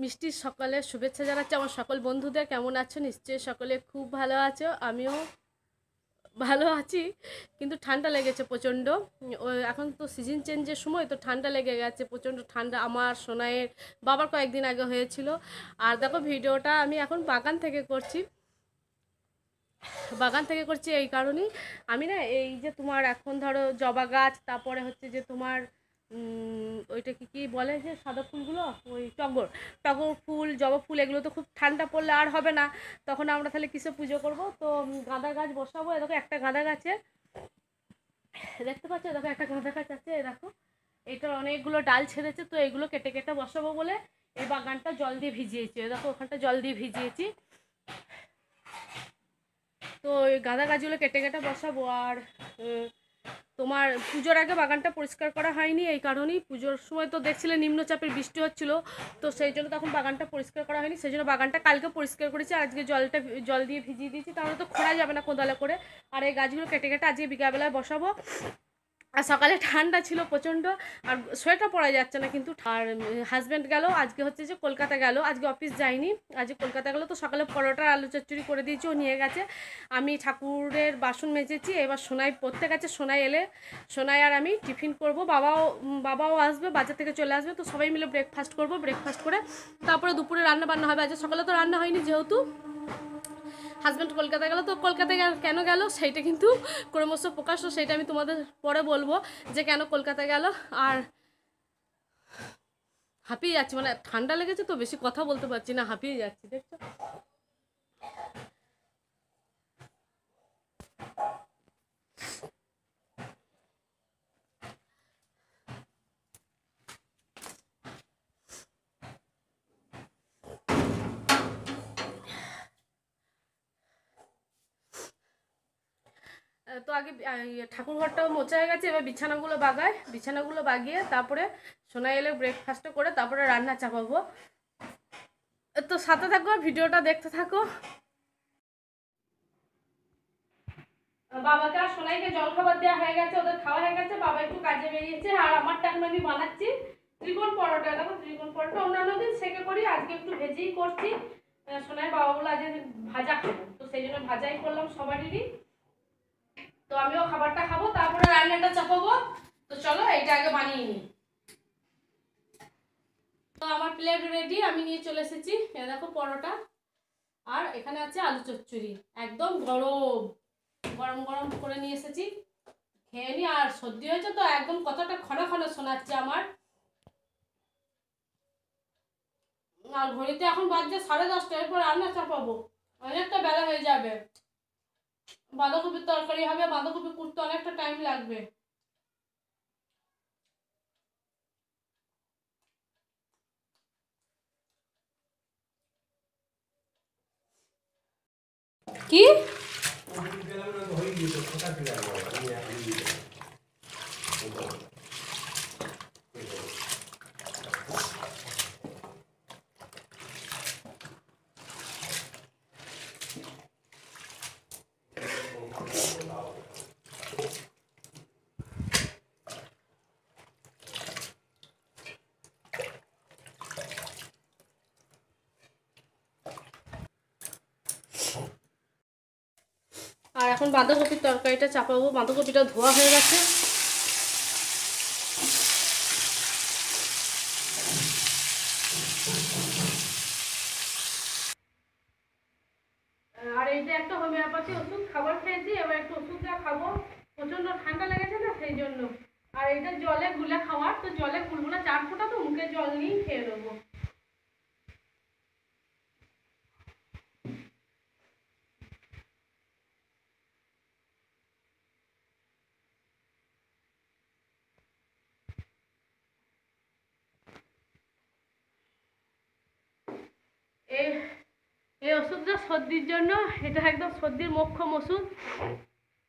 মিষ্টির সকালে শুভেচ্ছা জানাচ্ছি আমার সকল বন্ধুদের। কেমন আছো? নিশ্চয়ই সকলে খুব ভালো আছো, আমিও ভালো আছি। কিন্তু ঠান্ডা লেগেছে প্রচণ্ড। এখন তো সিজন চেঞ্জের সময়, তো ঠান্ডা লেগে গেছে প্রচণ্ড ঠান্ডা। আমার সোনাইয়ের বাবার কয়েকদিন আগে হয়েছিল। আর দেখো, ভিডিওটা আমি এখন বাগান থেকে করছি এই কারণেই। আমি না, এই যে তোমার এখন ধরো জবা গাছ, তারপরে হচ্ছে যে তোমার ওইটা কি বলে যে সাদা ফুলগুলো, ওই টগর ফুল, জবা ফুল, এগুলো তো খুব ঠান্ডা পড়লে আর হবে না, তখন আমরা তাহলে কিসে পুজো করব? তো গাঁদা গাছ বসাবো। দেখো একটা গাঁদা গাছে, দেখতে পাচ্ছ? দেখো একটা গাঁদা গাছ আছে, দেখো এটার অনেকগুলো ডাল ছেড়েছে, তো এইগুলো কেটে কেটে বসাবো বলে এই বাগানটা জল দিয়ে ভিজিয়েছি। দেখো ওখানটা জল দিয়ে ভিজিয়েছি। তো ওই গাঁদা গাছগুলো কেটে কেটে বসাবো। আর তোমার পুজোর আগে বাগানটা পরিষ্কার করা হয়নি, এই কারণেই। পুজোর সময় তো দেখছিলে নিম্নচাপের বৃষ্টি হচ্ছিল, তো সেই জন্য তখন বাগানটা পরিষ্কার করা হয়নি। সেই জন্য বাগানটা কালকে পরিষ্কার করেছি, আজকে জল দিয়ে ভিজিয়ে দিয়েছি, তাহলে তো খোঁড়া যাবে না কোদালে করে। আর এই গাছগুলো কেটে কেটে আজকে বিকালবেলায় বসাবো। আর সকালে ঠান্ডা ছিল প্রচণ্ড, আর সোয়েটার পরা যাচ্ছে না কিন্তু। আর হাজব্যান্ড গেল আজকে, হচ্ছে যে কলকাতা গেল, আজকে অফিস যায়নি, আজকে কলকাতা গেল। তো সকালে পরোটা আলু চচ্চড়ি করে দিয়েছি, ও নিয়ে গেছে। আমি ঠাকুরের বাসন মেজেছি, এবার সোনাই পড়তে গেছে। সোনাই এলে সোনাই আর আমি টিফিন করব। বাবাও আসবে, বাজার থেকে চলে আসবে, তো সবাই মিলে ব্রেকফাস্ট করব। ব্রেকফাস্ট করে তারপরে দুপুরে রান্না বান্না হবে। আজকে সকালে তো রান্না হয়নি, যেহেতু হাজব্যান্ড কলকাতা গেল। তো কলকাতায় কেন গেল সেইটা কিন্তু ক্রমশ প্রকাশ্য, সেইটা আমি তোমাদের পরে বলবো যে কেন কলকাতা গেল। আর হাঁপিয়ে যাচ্ছি, মানে ঠান্ডা লেগেছে তো বেশি কথা বলতে পারছি না, হাঁপিয়ে যাচ্ছি, দেখছো? তো আগে ঠাকুর ঘরটাও মোছা হয়ে গেছে, এবার বিছানাগুলো বাগিয়ে তারপরে সোনা এলে ব্রেকফাস্টও করে তারপরে রান্না চাপাবো। তো সাথে থাকো, ভিডিওটা দেখতে থাকো। বাবাকে আর সোনাইকে জলখাবার দেওয়া হয়ে গেছে, ওদের খাওয়া হয়ে গেছে, বাবা একটু কাজে বেরিয়েছে। আর আমারটা এখন আমি বানাচ্ছি ত্রিকোণ পরোটা। দেখো ত্রিকোণ পরোটা অন্যান্য দিন সেকে করি, আজকে একটু ভেজেই করছি। সোনাই বাবা বলে আজকে ভাজা খাবো, তো সেই জন্য ভাজাই করলাম সবারই। তো আমিও খাবারটা খাবো, তারপরে রান্নাটা চাপাবো। তো চলো এটা আগে বানিয়ে নিই। তো আমার প্লেট রেডি, আমি নিয়ে চলে এসেছি। দেখো পরোটা, আর এখানে আছে আলু চচ্চড়ি, একদম গরম গরম গরম করে নিয়ে এসেছি। খেয়ে নি। আর সর্দি হয়েছে তো একদম কতটা ক্ষণে ক্ষণে শোনাচ্ছে আমার। আর ঘড়িতে এখন বাজছে 10:30, এরপর রান্না চাপাবো, অনেকটা বেলা হয়ে যাবে। বাঁধাকপির তরকারি হবে, বাঁধাকপি কুটতে অনেকটা টাইম লাগবে। কি? আর এখন বাঁধাকপির তরকারিটা চাপাবো। বাঁধাকপিটা ধোয়া হয়ে গেছে। আর এই যে একটা হোমিওপ্যাথি ওষুধ খাবার খেয়েছি, এবার একটু ওষুধটা খাবো, প্রচন্ড ঠান্ডা লেগেছে না, সেই জন্য। আর এটা জলে গুলে খাওয়ার, তো জলে গুলবো না, 4 ফোঁটা, তো মুখে জল নিয়েই খেয়ে নেবো। এই এই ওষুধটা সর্দির জন্য, এটা একদম সর্দির মোক্ষম ওষুধ।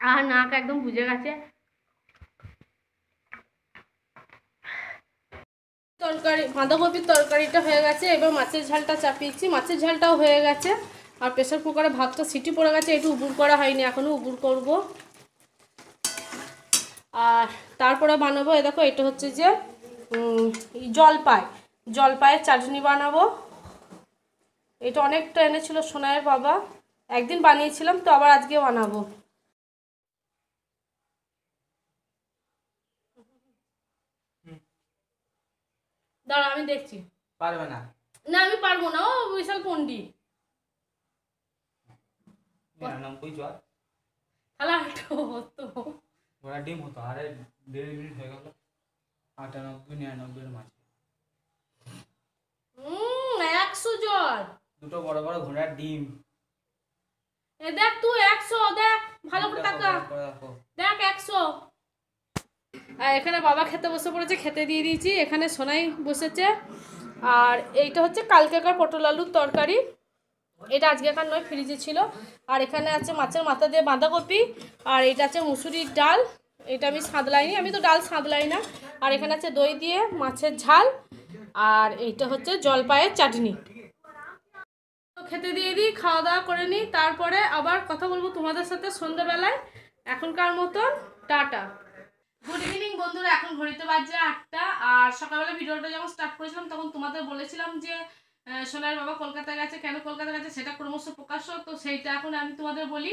আর নাক একদম বুঝে গেছে। বাঁধাকপির তরকারিটা হয়ে গেছে, এবার মাছের ঝালটা চাপিয়েছি, মাছের ঝালটাও হয়ে গেছে। আর প্রেসার কুকারে ভাতটা সিটি পড়ে গেছে, একটু উবুর করা হয়নি, এখনও উবুর করব। আর তারপরে বানাবো, দেখো এটা হচ্ছে যে জলপাইয়ের চাটনি বানাবো। এটা অনেকটা এনেছিল সোনাইয়ের বাবা, একদিন বানিয়েছিলাম তো আবার আজকে বানাবো। দাঁড়া আমি দেখছি। পারবে না? না আমি পারবো না, ও বিশাল পন্ডিত। 99 জন তাহলে আরেকটু হতো। ঘোড়া ডিম হতো, আরে 1.5 মিনিট হয়ে গেল। 98 99 এর মাঝে 100 জন। দুটো বড় বড় ঘোড়ার ডিম। এ দেখ তুই 100, দেখ ভালো করে তাকা, দেখ 100। আর এখানে বাবা খেতে বসে পড়েছে, খেতে দিয়ে দিয়েছি। এখানে সোনাই বসেছে। আর এইটা হচ্ছে কালকেকার পটল আলুর তরকারি, এটা আজকেকার নয়, ফ্রিজে ছিল। আর এখানে আছে মাছের মাথা দিয়ে বাঁধাকপি। আর এটা আছে মুসুরির ডাল, এটা আমি সাঁতলাইনি, আমি তো ডাল সাঁতলাই না। আর এখানে আছে দই দিয়ে মাছের ঝাল। আর এইটা হচ্ছে জলপাইয়ের চাটনি। তো খেতে দিয়ে দিই, খাওয়া দাওয়া করে নিই, তারপরে আবার কথা বলবো তোমাদের সাথে সন্ধ্যাবেলায়। এখনকার মতন টাটা। গুড ইভিনিং বন্ধুরা, এখন ঘড়িতে বাজছে 8টা। আর সকালবেলা ভিডিওটা যখন স্টার্ট করেছিলাম তখন তোমাদের বলেছিলাম যে সোনার বাবা কলকাতা গেছে, কেন কলকাতা গেছে সেটা ক্রমশ প্রকাশ্য। তো সেইটা এখন আমি তোমাদের বলি,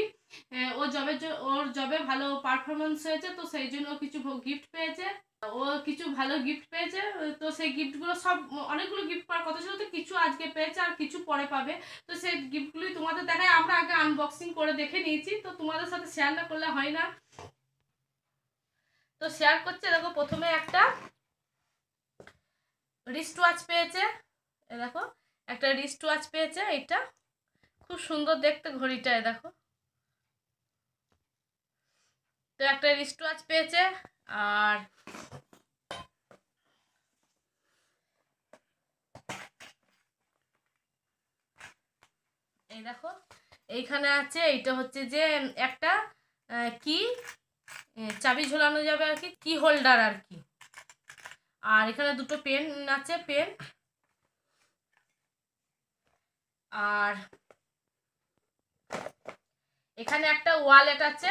ওর জবে ভালো পারফরমেন্স হয়েছে, তো সেই জন্য কিছু গিফট পেয়েছে। ও কিছু ভালো গিফট পেয়েছে, তো সেই গিফটগুলো সব, অনেকগুলো গিফট পাওয়ার কথা ছিল, তো কিছু আজকে পেয়েছে আর কিছু পরে পাবে। তো সেই গিফটগুলোই তোমাদের দেখায়, আমরা আগে আনবক্সিং করে দেখে নিয়েছি, তো তোমাদের সাথে শেয়ার না করলে হয় না, তো শেয়ার করছে। দেখো প্রথমে একটা রিস্ট ওয়াচ পেয়েছে, দেখো একটা রিস্ট ওয়াচ পেয়েছে, এটা খুব সুন্দর দেখতে ঘড়িটা, দেখো। তো একটা রিস্ট ওয়াচ পেয়েছে। আর এই দেখো এইখানে আছে, এইটা হচ্ছে যে একটা কি চাবি ঝোলানো যাবে আর কি, কি হোল্ডার আর কি। আর এখানে দুটো পেন আছে, পেন। আর এখানে একটা ওয়ালেট আছে,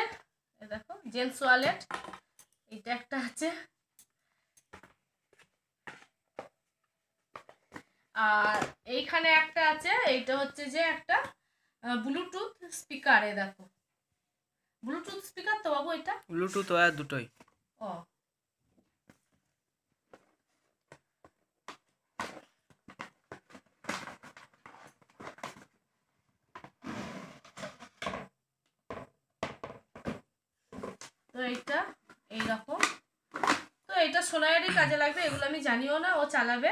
দেখো জেন্টস ওয়ালেট, এটা একটা আছে। আর এইখানে একটা আছে, এইটা হচ্ছে যে একটা ব্লুটুথ স্পিকার, দেখো ব্লুটুথ স্পিকার তো বাবু, এটা ব্লুটুথ আর দুটোই। ও তো এইটা এইরকম, তো এটা সোনাইয়েরই কাজে লাগবে, এগুলো আমি জানিও না, ও চালাবে।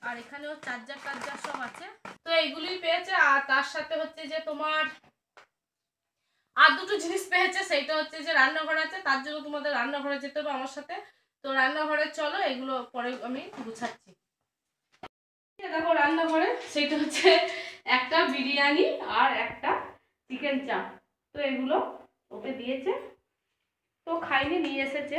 আর এখানে ও চার্জার টার্জার সব আছে, তো এইগুলোই পেয়েছে। আর তার সাথে হচ্ছে যে তোমার আর দুটো জিনিস পেয়েছে, সেইটা হচ্ছে যে রান্নাঘর আছে, তার জন্য তোমাদের রান্নাঘরে যেতে হবে আমার সাথে। তো রান্নাঘরে চলো, এগুলো পরে আমি গুছাচ্ছি। দেখো রান্নাঘরে সেইটা হচ্ছে একটা বিরিয়ানি আর একটা চিকেন চাপ, তো এগুলো ওকে দিয়েছে, তো খাইনি, নিয়ে এসেছে।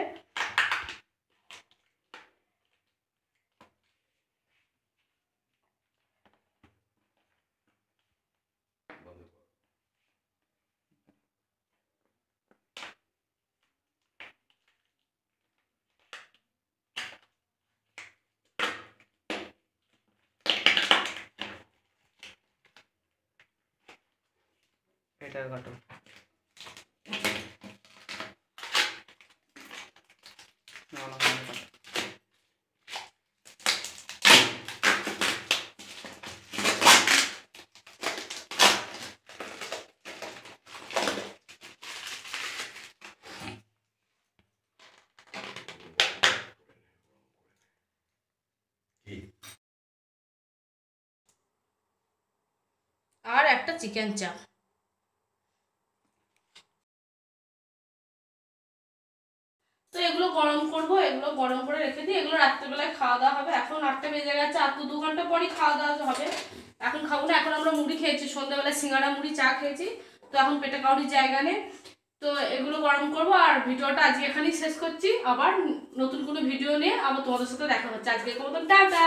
এটা কাটো। আর একটা চিকেন চাপ। তো এগুলো গরম করবো, এগুলো গরম করে রেখে দিই, এগুলো রাত্রেবেলায় খাওয়া দাওয়া হবে। এখন 8টা বেজে গেছে, আর তো 2 ঘন্টা পরই খাওয়া দাওয়া হবে। এখন খাবো না, এখন আমরা মুড়ি খেয়েছি সন্ধ্যাবেলায়, সিঙ্গাড়া মুড়ি চা খেয়েছি, তো এখন পেটে কাউরির জায়গা নেই। তো এগুলো গরম করবো। আর ভিডিওটা আজকে এখানেই শেষ করছি, আবার নতুন কোনো ভিডিও নিয়ে আবার তোমাদের সাথে দেখা হচ্ছে। আজকে কোনো টাটা।